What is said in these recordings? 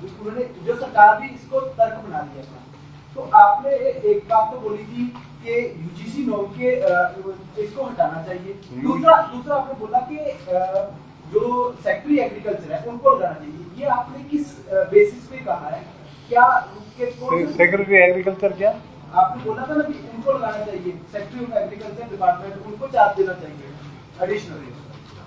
उन्होंने जो सरकार भी इसको तर्क बना दिया था। तो आपने एक बात तो बोली थी कि यूजीसी नॉर्म के इसको हटाना चाहिए, दूसरा आपने बोला कि जो सेक्रेटरी एग्रीकल्चर है उनको लगाना चाहिए। ये आपने किस बेसिस पे कहा है? क्या सेक्रेटरी एग्रीकल्चर क्या आपने बोला था ना कि उनको लगाना चाहिए, सेक्रेटरी ऑफ एग्रीकल्चर डिपार्टमेंट, उनको चार्ज देना चाहिए एडिशनल।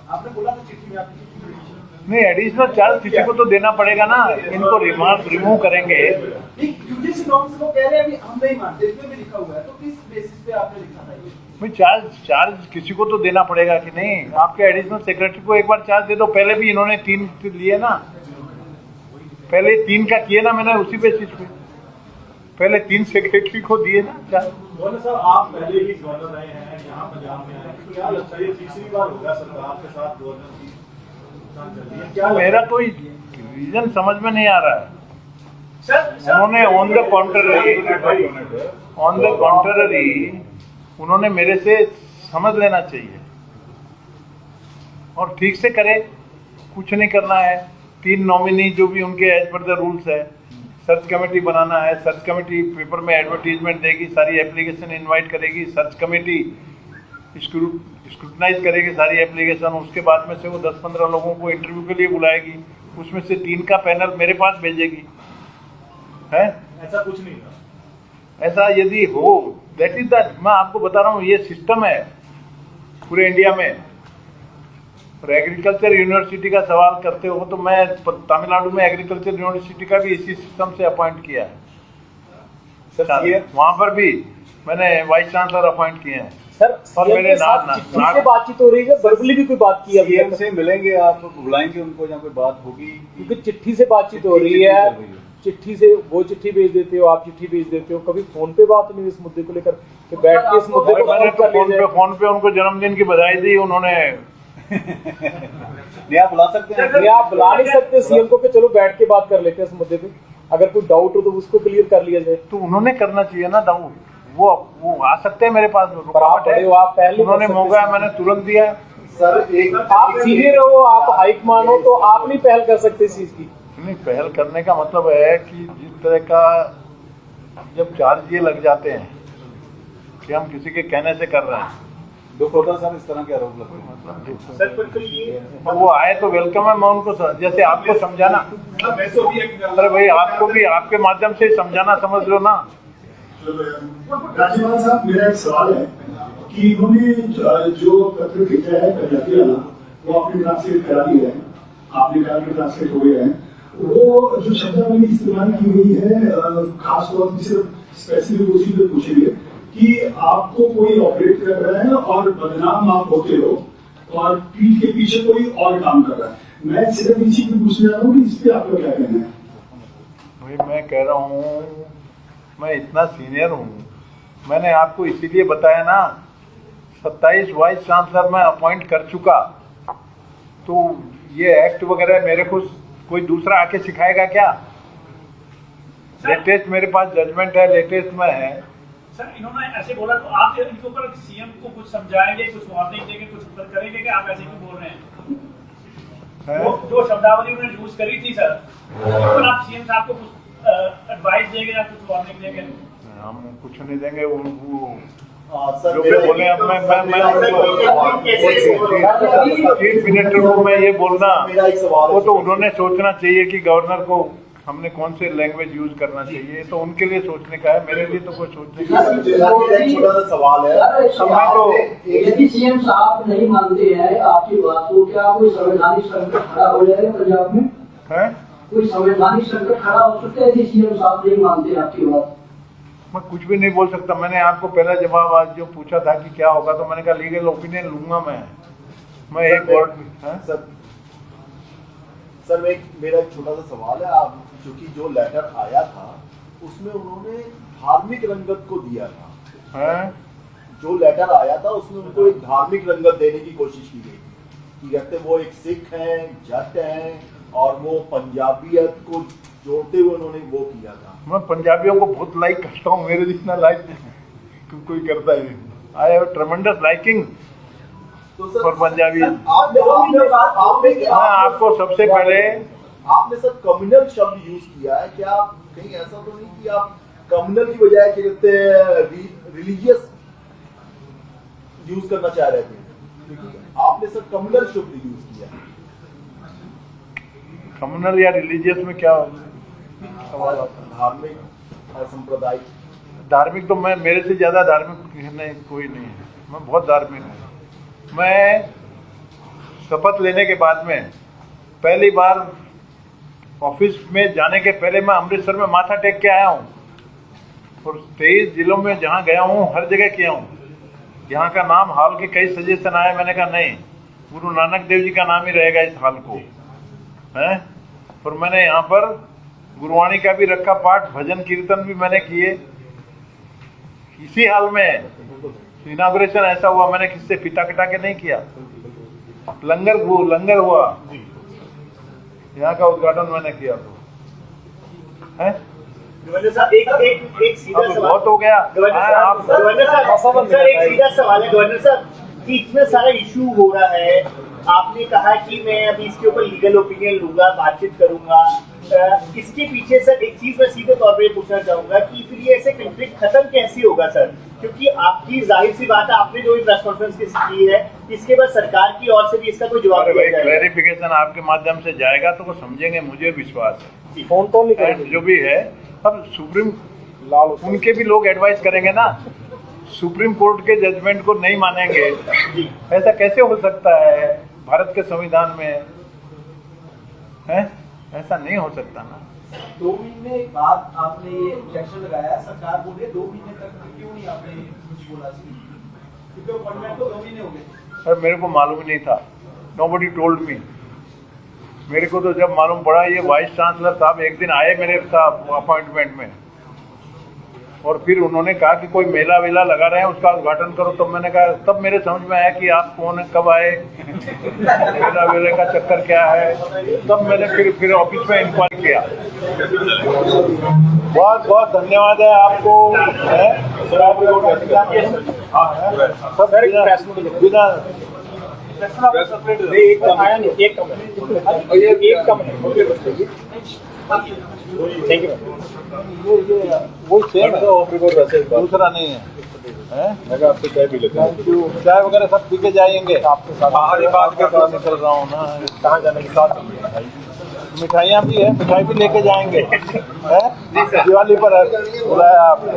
आपने बोला था चिट्ठी में, आपकी चिट्ठी में नहीं, एडिशनल चार्ज किसी को तो देना पड़ेगा ना। इनको रिमूव करेंगे। यूजीसी नॉर्म्स को कह रहे हैं हम नहीं मानते, इसमें भी लिखा हुआ है, तो किस बेसिस पे आपने लिखा था ये? भाई चार्ज किसी को तो देना पड़ेगा कि नहीं? आपके एडिशनल सेक्रेटरी को एक बार चार्ज दे दो। पहले भी इन्होंने 3 लिए ना, पहले 3 का किए ना मैंने, उसी बेसिस पे पहले 3 सेक्रेटरी को दिए ना चार्ज। सर आप पहले ही गवर्नर रहे हैं यहाँ पंजाब में, तो क्या लगता है ये तीसरी बार होगा सरकार के साथ गवर्नर की क्या? मेरा कोई रीजन समझ में नहीं आ रहा है। उन्होंने ऑन द कॉन्ट्ररी उन्होंने मेरे से समझ लेना चाहिए और ठीक से करे। कुछ नहीं करना है। 3 नॉमिनी जो भी उनके एज पर द रूल्स है, सर्च कमेटी बनाना है, सर्च कमेटी पेपर में एडवर्टीजमेंट देगी, सारी एप्लीकेशन इनवाइट करेगी, सर्च कमेटी स्क्रूटनाइज करेगी सारी एप्लीकेशन, उसके बाद में से वो 10-15 लोगों को इंटरव्यू के लिए बुलाएगी, उसमें से 3 का पैनल मेरे पास भेजेगी। है ऐसा कुछ नहीं था। ऐसा यदि हो, दैट इज दैट। मैं आपको बता रहा हूँ ये सिस्टम है पूरे इंडिया में। और एग्रीकल्चर यूनिवर्सिटी का सवाल करते हो तो मैं तमिलनाडु में एग्रीकल्चर यूनिवर्सिटी का भी इसी सिस्टम से अपॉइंट किया है। वहाँ पर भी मैंने वाइस चांसलर अपॉइंट किए हैं। सर और मेरे चिट्ठी से बातचीत हो रही है, वर्बली भी कोई बात की अभी सीएम से मिलेंगे आप, बुलाएंगे उनको, जहाँ कोई बात होगी? क्योंकि चिट्ठी से बातचीत हो रही है, चिट्ठी से वो चिट्ठी भेज देते हो, आप चिट्ठी भेज देते हो, कभी फोन पे बात नहीं इस मुद्दे को लेकर कि बैठ के इस मुद्दे को मैंने तो फोन पे उनको जन्मदिन की बधाई दी उन्होंने। नहीं आप बुला सकते हैं? नहीं आप बुला नहीं सकते सीएम को कि चलो बैठ के बात कर लेते हैं इस मुद्दे पे, अगर कोई डाउट हो तो उसको क्लियर कर लिया जाए। तो उन्होंने करना चाहिए ना डाउट। वो आ सकते हैं मेरे पास, रुकावट है। आप पहले उन्होंने मौका मैंने तुरंत दिया। सर आप सीनियर हो, आप हाईकमान हो, तो आप नहीं पहल कर सकते इस चीज की? नहीं, पहल करने का मतलब है कि जिस तरह का जब चार्ज ये लग जाते हैं कि हम किसी के कहने से कर रहे हैं, दुख होता सर इस तरह के आरोप लगते हैं। वो आए तो वेलकम है। मैं उनको जैसे आपको समझाना, अरे भाई आपको भी आपके माध्यम से समझाना, समझ लो ना। राज्यपाल साहब, मेरा एक सवाल है कि इन्होंने जो पत्र भेजा है पंजाबी वाला, वो आपने ट्रांसलेट करा दिया है, आपने कहा कि ट्रांसलेट हो गया है। वो जो शब्दावली इस्तेमाल की गई है खासतौर पर सिर्फ स्पेसिफिक उसी पे पूछे गए कि आपको कोई ऑपरेट कर रहा है और बदनाम आप होते हो और पीठ के पीछे कोई और काम कर रहा है। मैं सिर्फ इसी पे पूछने जा रहा हूँ कि इस पे आपका क्या कहना है? भाई मैं कह रहा हूँ, मैं इतना सीनियर हूँ, मैंने आपको इसीलिए बताया ना 27 वाइस चांसलर मैं अपॉइंट कर चुका। तो ये एक्ट वगैरह मेरे को कोई दूसरा आके सिखाएगा क्या? लेटेस्ट मेरे पास जजमेंट है, लेटेस्ट में है। सर इन्होंने ऐसे बोला, तो आप इनके ऊपर सीएम को कुछ समझाएंगे, कुछ वार्निंग देंगे, कुछ ऊपर करेंगे कि आप ऐसे क्यों बोल रहे हैं? जो शब्दावली उन्होंने यूज करी थी सर, उसके ऊपर आप सीएम साहब को कुछ एडवाइस देंगे या कुछ वार्निंग देंगे? हम कुछ नहीं देंगे। वो सर जो भी बोले, अब मैं चीफ मिनिस्टर को मैं ये बोलना, वो तो उन्होंने सोचना चाहिए कि गवर्नर को हमने कौन से लैंग्वेज यूज करना चाहिए, तो उनके लिए सोचने का है, मेरे लिए तो कोई सोचने का एक छोटा सा सवाल है। यदि सीएम साहब नहीं मानते हैं आपकी बात, तो क्या कोई संवैधानिक संकट खड़ा हो जाएगा पंजाब में? है कोई संवैधानिक संकट खड़ा हो सकता है यदि सीएम साहब नहीं मानते आपकी बात? मैं कुछ भी नहीं बोल सकता। मैंने आपको पहला जवाब आज जो पूछा था कि क्या होगा, तो मैंने कहा लीगल ओपिनियन लूंगा मैं एक वर्ड में। सर मेरा एक छोटा सा सवाल है। आप क्योंकि जो लेटर आया था उसमें उन्होंने धार्मिक रंगत को दिया था। है? जो लेटर आया था उसमें उनको एक धार्मिक रंगत देने की कोशिश की गई थी कि कहते वो एक सिख हैं, जट हैं और वो पंजाबियत को जोड़ते हुए उन्होंने वो किया था। मैं पंजाबियों को बहुत लाइक करता हूँ, मेरे जितना लाइक कोई करता है। I have ट्रेमेंडस liking for Punjabi. मैं आपको सबसे पहले आपने सर कम्युनल शब्द यूज किया है, क्या कहीं ऐसा तो नहीं कि आप कम्युनल की बजाय क्या कहते हैं रिलीजियस यूज करना चाह रहे थे? क्योंकि आपने सर कम्युनल शब्द यूज किया है। कम्युनल या रिलीजियस में क्या सवाल आता है? धार्मिक और सांप्रदायिक। धार्मिक तो मैं, मेरे से ज्यादा धार्मिक नहीं कोई नहीं है, मैं बहुत धार्मिक हूँ। मैं शपथ लेने के बाद में पहली बार ऑफिस में जाने के पहले मैं अमृतसर में माथा टेक के आया हूँ, और 23 जिलों में जहाँ गया हूँ हर जगह किया हूँ। यहाँ का नाम हाल के कई सजेशन आए, मैंने कहा नहीं, गुरु नानक देव जी का नाम ही रहेगा इस हाल को है। और मैंने यहाँ पर गुरुवाणी का भी रखा पाठ, भजन कीर्तन भी मैंने किए इसी हाल में। इनाग्रेशन ऐसा हुआ, मैंने किससे पिटा किटा के नहीं किया। लंगर हुआ, यहाँ का उद्घाटन मैंने किया तो है। गवर्नर साहब एक सीधा अब सवाल बहुत हो गया। गवर्नर साहब एक सीधा सवाल है गवर्नर साहब कि इतना सारा इशू हो रहा है, आपने कहा कि मैं अभी इसके ऊपर लीगल ओपिनियन लूंगा, बातचीत करूंगा, इसके पीछे सर एक चीज मैं सीधे तौर पे पूछना चाहूंगा कि फिर ये ऐसे कंफ्लिक्ट खत्म कैसे होगा सर? क्योंकि आपकी जाहिर सी बात है, आपने जो भी प्रेस कॉन्फ्रेंस की है, इसके बाद सरकार की ओर से भी इसका कोई जवाब दिया जाएगा। क्लैरिफिकेशन आपके माध्यम से जाएगा तो वो समझेंगे, मुझे विश्वास है। फोन तो नहीं करेंगे जो भी है, अब सुप्रीम उनके भी लोग एडवाइस करेंगे ना, सुप्रीम कोर्ट के जजमेंट को नहीं मानेंगे, ऐसा कैसे हो सकता है भारत के संविधान में है? ऐसा नहीं हो सकता ना। 2 महीने बाद आपने ये ऑब्जेक्शन लगाया, सरकार बोले 2 महीने तक क्यों नहीं आपने कुछ बोला? क्योंकि अपॉइंटमेंट को 2 महीने हो गए। सर मेरे को मालूम ही नहीं था, नोबडी टोल्ड मी। मेरे को तो जब मालूम पड़ा, ये वाइस चांसलर साहब एक दिन आए मेरे साथ अपॉइंटमेंट में, और फिर उन्होंने कहा कि कोई मेला वेला लगा रहे हैं उसका उद्घाटन करो। तब मैंने कहा, तब मेरे समझ में आया कि आप कौन है, कब आए, मेला वेले का चक्कर क्या है। तब मैंने फिर ऑफिस में इंक्वायरी किया। बहुत बहुत धन्यवाद है आपको। Thank you. वो सेम है, दूसरा नहीं है। मैं आपसे चाय पी लेता हूँ, चाय वगैरह सब पी के जाएंगे। आपके साथ बाहरी बात के साथ निकल रहा हूँ ना, कहाँ जाने के साथ मिठाइयाँ भी है, मिठाई भी लेके जाएंगे है? दिवाली पर बुलाया आपने।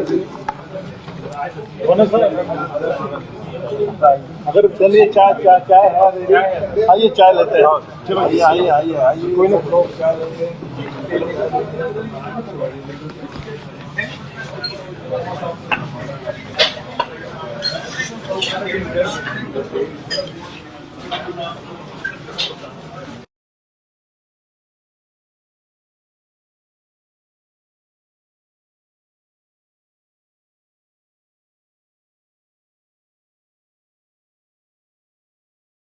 अगर चलिए चाय है, आइए चाय लेते हैं। चलो आइए कोई ना, चाय लेंगे।